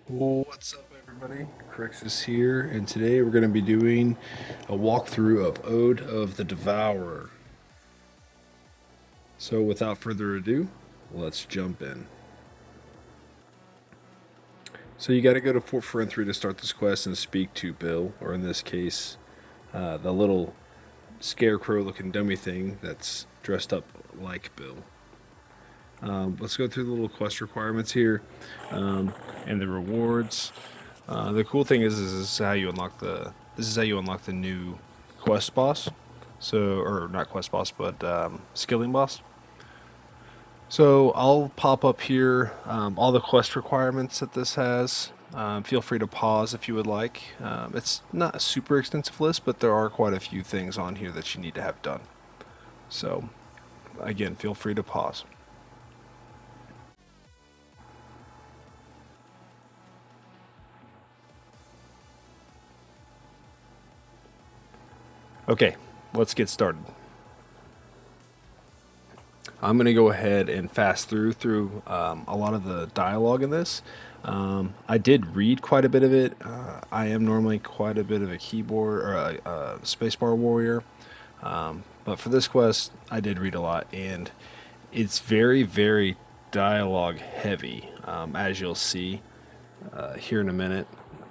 What's up, everybody? Crix is here, and today we're going to be doing a walkthrough of Ode of the Devourer. So, without further ado, let's jump in. So, you got to go to Fort Frentry to start this quest and speak to Bill, or in this case, the little scarecrow looking dummy thing that's dressed up like Bill. Let's go through the little quest requirements here and the rewards. The cool thing is this is how you unlock the new quest boss. So, or not quest boss, but skilling boss. So I'll pop up here all the quest requirements that this has. Feel free to pause if you would like. It's not a super extensive list, but there are quite a few things on here that you need to have done. So, again, feel free to pause. Okay, let's get started. I'm going to go ahead and fast through a lot of the dialogue in this. I did read quite a bit of it. I am normally quite a bit of a keyboard or a spacebar warrior, but for this quest, I did read a lot, and it's very, very dialogue heavy, as you'll see here in a minute.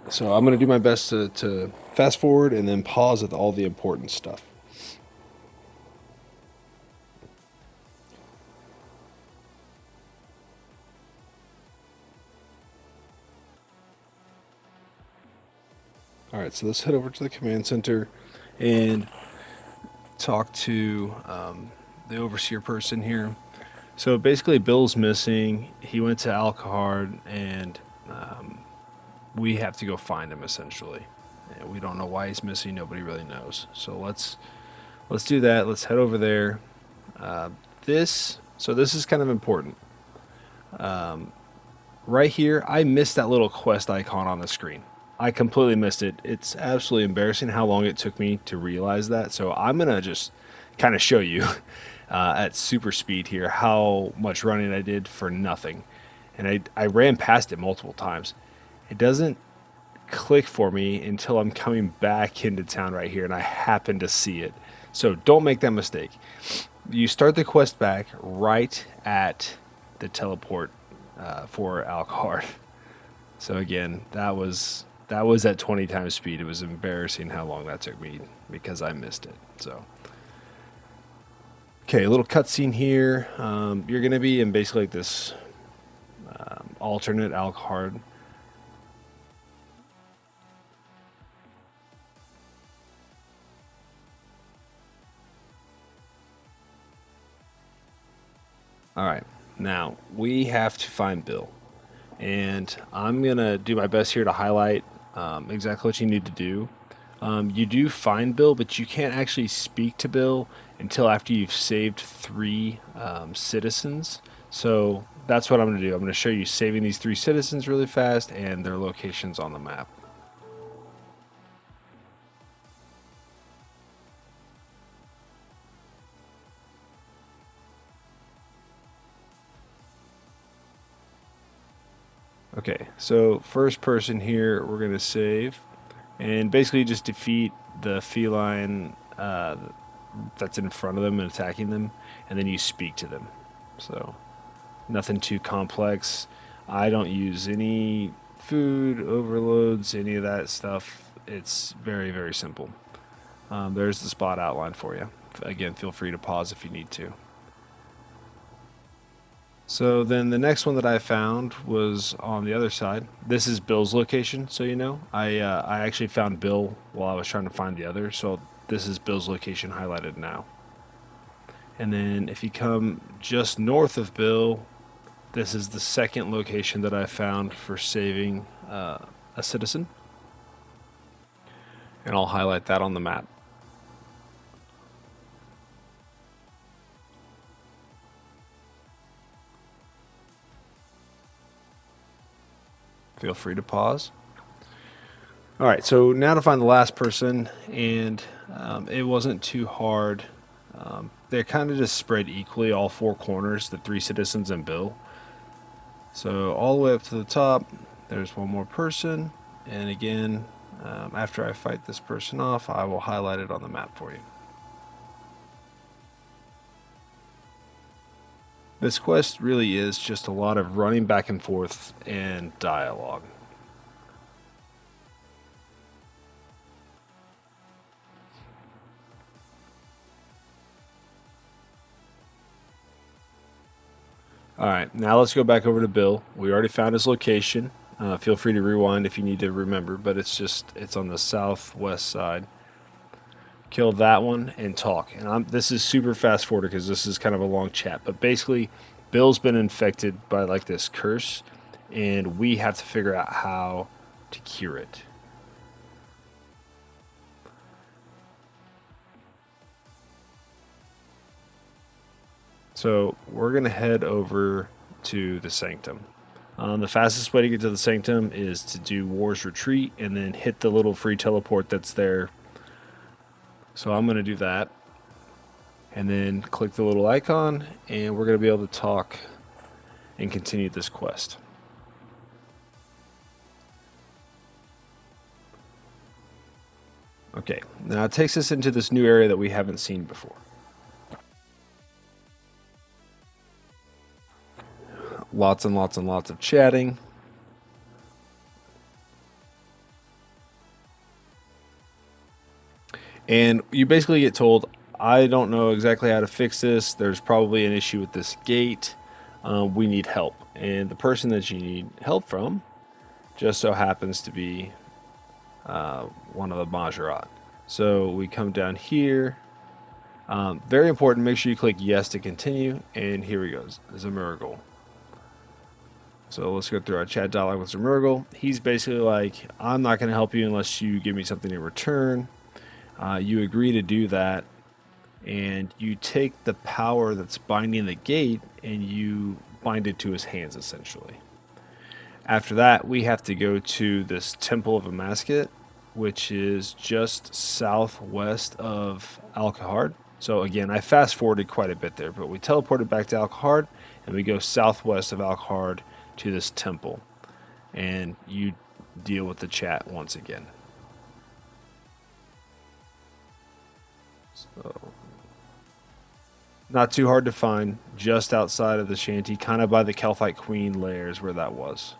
So I'm going to do my best to fast forward and then pause at all the important stuff. All right, so let's head over to the command center and talk to the overseer person here. So basically, Bill's missing. He went to Alcahard, and we have to go find him essentially. And we don't know why he's missing. Nobody really knows. So let's do that. Let's head over there. This is kind of important. Right here, I missed that little quest icon on the screen. I completely missed it. It's absolutely embarrassing how long it took me to realize that. So I'm gonna just kind of show you at super speed here how much running I did for nothing. And I ran past it multiple times. It doesn't click for me until I'm coming back into town right here and I happen to see it. So don't make that mistake. You start the quest back right at the teleport for Alcard. So again, that was at 20 times speed. It was embarrassing how long that took me because I missed it. So okay, a little cutscene here. You're gonna be in basically like this alternate Alcard. All right, now we have to find Bill, and I'm gonna do my best here to highlight exactly what you need to do. You do find Bill, but you can't actually speak to Bill until after you've saved three citizens. So that's what I'm gonna do. I'm gonna show you saving these three citizens really fast and their locations on the map. Okay, so first person here we're gonna save, and basically just defeat the feline that's in front of them and attacking them, and then you speak to them. So nothing too complex. I don't use any food overloads, any of that stuff. It's very, very simple. There's the spot outlined for you. Again, feel free to pause if you need to. So then the next one that I found was on the other side. This is Bill's location, so you know. I actually found Bill while I was trying to find the other, so this is Bill's location highlighted now. And then if you come just north of Bill, this is the second location that I found for saving a citizen. And I'll highlight that on the map. Feel free to pause. All right, so now to find the last person, and it wasn't too hard. They're kind of just spread equally, all four corners, the three citizens and Bill. So all the way up to the top, there's one more person. And again, after I fight this person off, I will highlight it on the map for you. This quest really is just a lot of running back and forth and dialogue. Alright, now let's go back over to Bill. We already found his location. Feel free to rewind if you need to remember, but it's on the southwest side. Kill that one and talk. And this is super fast forward because this is kind of a long chat. But basically, Bill's been infected by like this curse, and we have to figure out how to cure it. So we're gonna head over to the sanctum. The fastest way to get to the sanctum is to do War's Retreat and then hit the little free teleport that's there. So I'm going to do that. And then click the little icon, and we're going to be able to talk and continue this quest. Okay, now it takes us into this new area that we haven't seen before. Lots and lots and lots of chatting. And you basically get told, I don't know exactly how to fix this. There's probably an issue with this gate. We need help. And the person that you need help from just so happens to be one of the Majorat. So we come down here. Very important, make sure you click yes to continue. And here we go, Zamurgle. So let's go through our chat dialogue with Zamurgle. He's basically like, I'm not going to help you unless you give me something in return. You agree to do that, and you take the power that's binding the gate and you bind it to his hands, essentially. After that, we have to go to this Temple of Amasket, which is just southwest of Alcahard. So again, I fast forwarded quite a bit there, but we teleported back to Alcahard, and we go southwest of Alcahard to this temple, and you deal with the chat once again. So, not too hard to find, just outside of the shanty, kind of by the Kelphite Queen lairs where that was.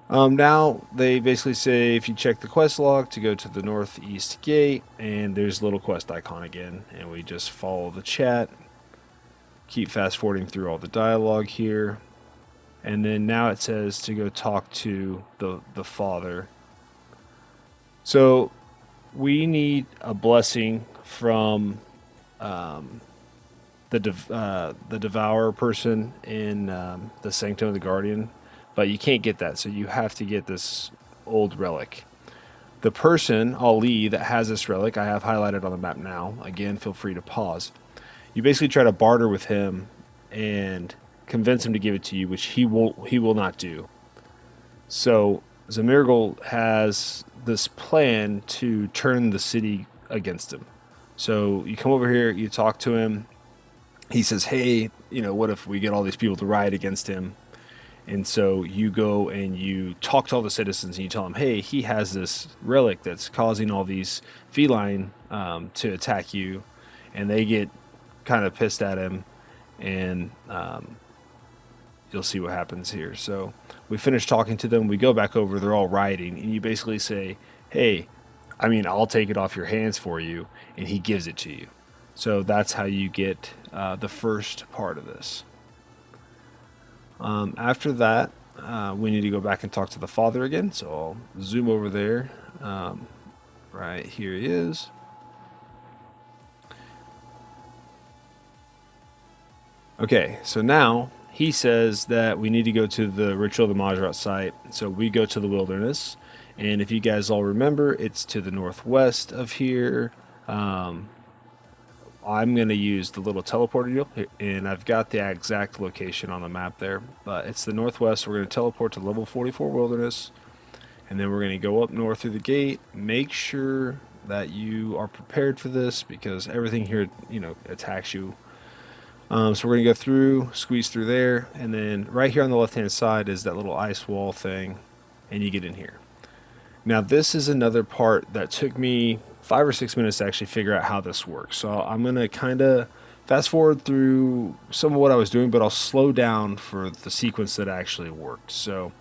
Now, they basically say if you check the quest log to go to the northeast gate, and there's a little quest icon again, and we just follow the chat. Keep fast forwarding through all the dialogue here. And then now it says to go talk to the father. So we need a blessing from the Devourer person in the Sanctum of the Guardian, but you can't get that, so you have to get this old relic. The person, Ali, that has this relic, I have highlighted on the map now. Again, feel free to pause. You basically try to barter with him and convince him to give it to you, which he will not do. So Zamurgle has this plan to turn the city against him. So you come over here, you talk to him. He says, hey, what if we get all these people to riot against him? And so you go and you talk to all the citizens and you tell them, hey, he has this relic that's causing all these feline to attack you. And they get kind of pissed at him, and you'll see what happens here. So we finish talking to them. We go back over. They're all rioting. And you basically say, hey, I'll take it off your hands for you. And he gives it to you. So that's how you get the first part of this. After that, we need to go back and talk to the father again. So I'll zoom over there. Right here he is. Okay, so now he says that we need to go to the Ritual of the Majorat site. So we go to the wilderness. And if you guys all remember, it's to the northwest of here. I'm going to use the little teleporter deal, and I've got the exact location on the map there. But it's the northwest. We're going to teleport to level 44 wilderness, and then we're going to go up north through the gate. Make sure that you are prepared for this, because everything here, attacks you. So we're going to go through, squeeze through there, and then right here on the left-hand side is that little ice wall thing, and you get in here. Now this is another part that took me 5 or 6 minutes to actually figure out how this works. So I'm going to kind of fast forward through some of what I was doing, but I'll slow down for the sequence that actually worked. So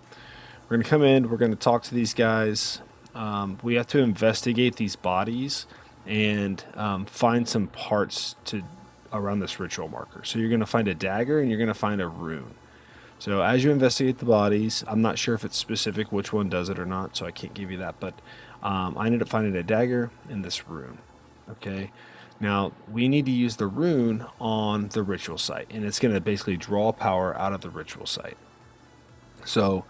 we're going to come in, we're going to talk to these guys. We have to investigate these bodies and find some parts to around this ritual marker. So you're going to find a dagger and you're going to find a rune. So as you investigate the bodies, I'm not sure if it's specific which one does it or not, so I can't give you that, but I ended up finding a dagger and this rune. Okay, now we need to use the rune on the ritual site, and it's going to basically draw power out of the ritual site. So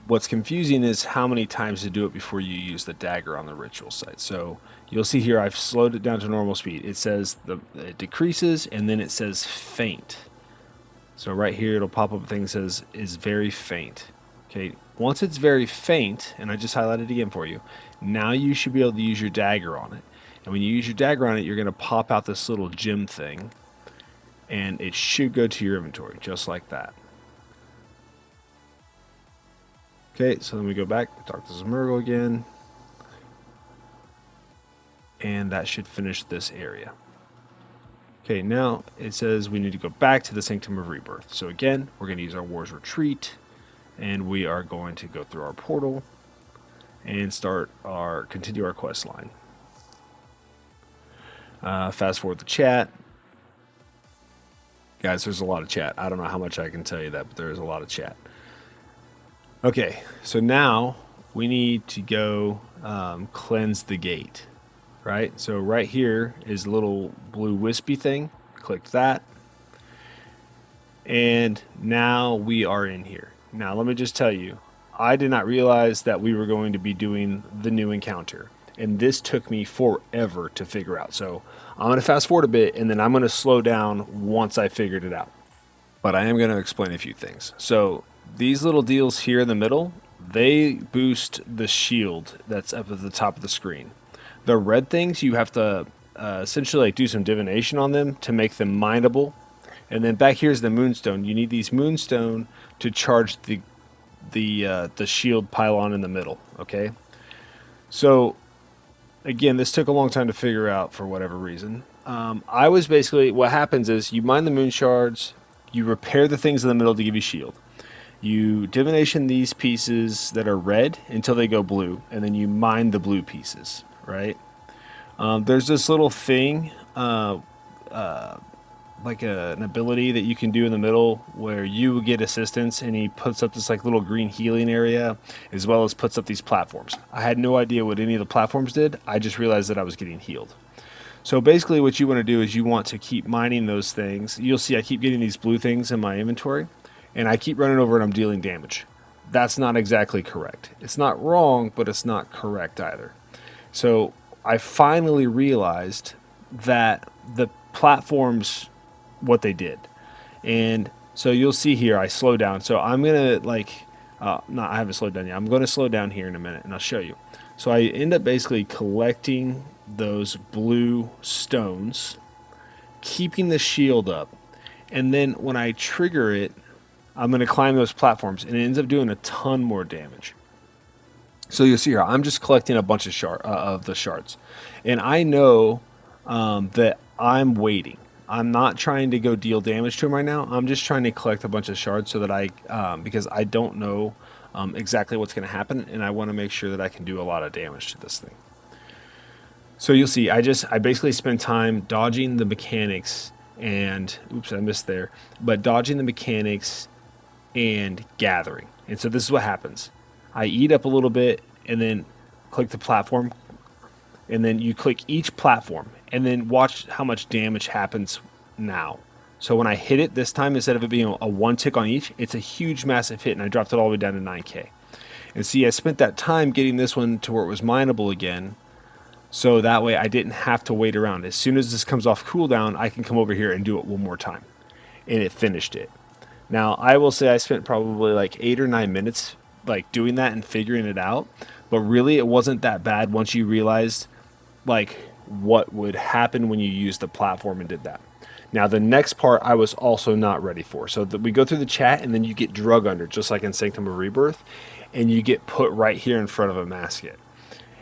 what's confusing is how many times to do it before you use the dagger on the ritual site. So you'll see here I've slowed it down to normal speed. It says it decreases, and then it says faint. So right here it'll pop up a thing that says is very faint. Okay, once it's very faint, and I just highlighted it again for you, now you should be able to use your dagger on it. And when you use your dagger on it, you're going to pop out this little gem thing, and it should go to your inventory just like that. Okay, so then we go back, talk to Zmergal again, and that should finish this area. Okay, now it says we need to go back to the Sanctum of Rebirth. So again, we're going to use our War's Retreat, and we are going to go through our portal and continue our quest line. Fast forward the chat. Guys, there's a lot of chat. I don't know how much I can tell you that, but there's a lot of chat. Okay, so now we need to go cleanse the gate, right? So right here is a little blue wispy thing. Click that. And now we are in here. Now let me just tell you, I did not realize that we were going to be doing the new encounter. And this took me forever to figure out. So I'm going to fast forward a bit, and then I'm going to slow down once I figured it out. But I am going to explain a few things. So these little deals here in the middle, they boost the shield that's up at the top of the screen. The red things, you have to essentially do some divination on them to make them mineable. And then back here's the moonstone. You need these moonstone to charge the shield pylon in the middle. Okay, so again, this took a long time to figure out for whatever reason. I was basically, what happens is you mine the moon shards, you repair the things in the middle to give you shield. You divination these pieces that are red until they go blue, and then you mine the blue pieces, right? There's this little thing, like an ability that you can do in the middle where you get assistance, and he puts up this like little green healing area, as well as puts up these platforms. I had no idea what any of the platforms did. I just realized that I was getting healed. So basically what you want to do is you want to keep mining those things. You'll see I keep getting these blue things in my inventory, and I keep running over and I'm dealing damage. That's not exactly correct. It's not wrong, but it's not correct either. So I finally realized that the platforms, what they did. And so you'll see here I slow down. So I'm going to I haven't slowed down yet. I'm going to slow down here in a minute and I'll show you. So I end up basically collecting those blue stones, keeping the shield up, and then when I trigger it, I'm going to climb those platforms, and it ends up doing a ton more damage. So you'll see here, I'm just collecting a bunch of the shards. And I know that I'm waiting. I'm not trying to go deal damage to him right now. I'm just trying to collect a bunch of shards so that because I don't know exactly what's going to happen, and I want to make sure that I can do a lot of damage to this thing. So you'll see, I basically spend time dodging the mechanics and, oops, I missed there, but dodging the mechanics and gathering. And so this is what happens. I eat up a little bit and then click the platform, and then you click each platform and then watch how much damage happens now. So when I hit it this time, instead of it being a one tick on each, it's a huge massive hit, and I dropped it all the way down to 9k. And see, I spent that time getting this one to where it was mineable again, so that way I didn't have to wait around. As soon as this comes off cooldown, I can come over here and do it one more time. And it finished it. Now, I will say I spent probably like 8 or 9 minutes like doing that and figuring it out, but really it wasn't that bad once you realized like what would happen when you used the platform and did that. Now, the next part I was also not ready for. So we go through the chat, and then you get drug under, just like in Sanctum of Rebirth, and you get put right here in front of a masket.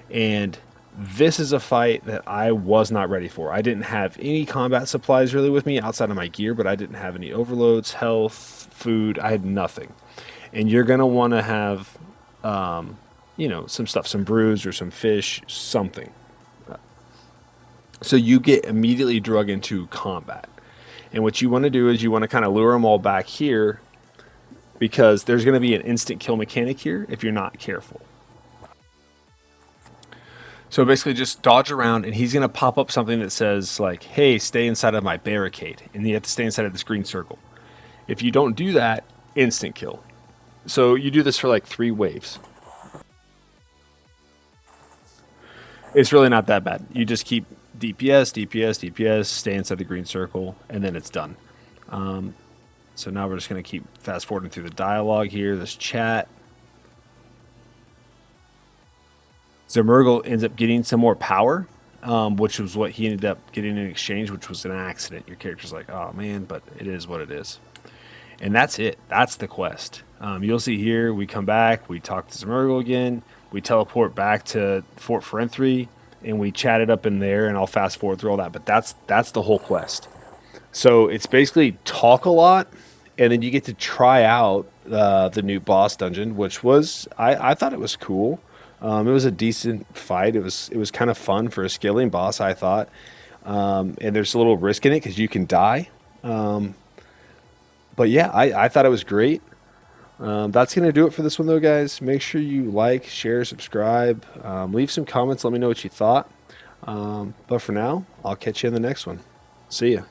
And this is a fight that I was not ready for. I didn't have any combat supplies really with me outside of my gear, but I didn't have any overloads, health, food. I had nothing. And you're going to want to have, some stuff, some brews or some fish, something. So you get immediately drug into combat. And what you want to do is you want to kind of lure them all back here, because there's going to be an instant kill mechanic here if you're not careful. So basically just dodge around, and he's going to pop up something that says, like, hey, stay inside of my barricade. And you have to stay inside of this green circle. If you don't do that, instant kill. So you do this for like 3 waves. It's really not that bad. You just keep DPS, DPS, DPS, stay inside the green circle, and then it's done. So now we're just going to keep fast forwarding through the dialogue here, this chat. Zermurgle ends up getting some more power, which was what he ended up getting in exchange, which was an accident. Your character's like, oh man, but it is what it is. And that's it. That's the quest. You'll see here, we come back, we talk to Zermurgle again, we teleport back to Fort Ferenthry, and we chat it up in there, and I'll fast forward through all that. But that's the whole quest. So it's basically talk a lot, and then you get to try out the new boss dungeon, which was, I thought it was cool. It was a decent fight. It was kind of fun for a scaling boss, I thought. And there's a little risk in it because you can die. But yeah, I thought it was great. That's going to do it for this one, though, guys. Make sure you like, share, subscribe. Leave some comments. Let me know what you thought. But for now, I'll catch you in the next one. See ya.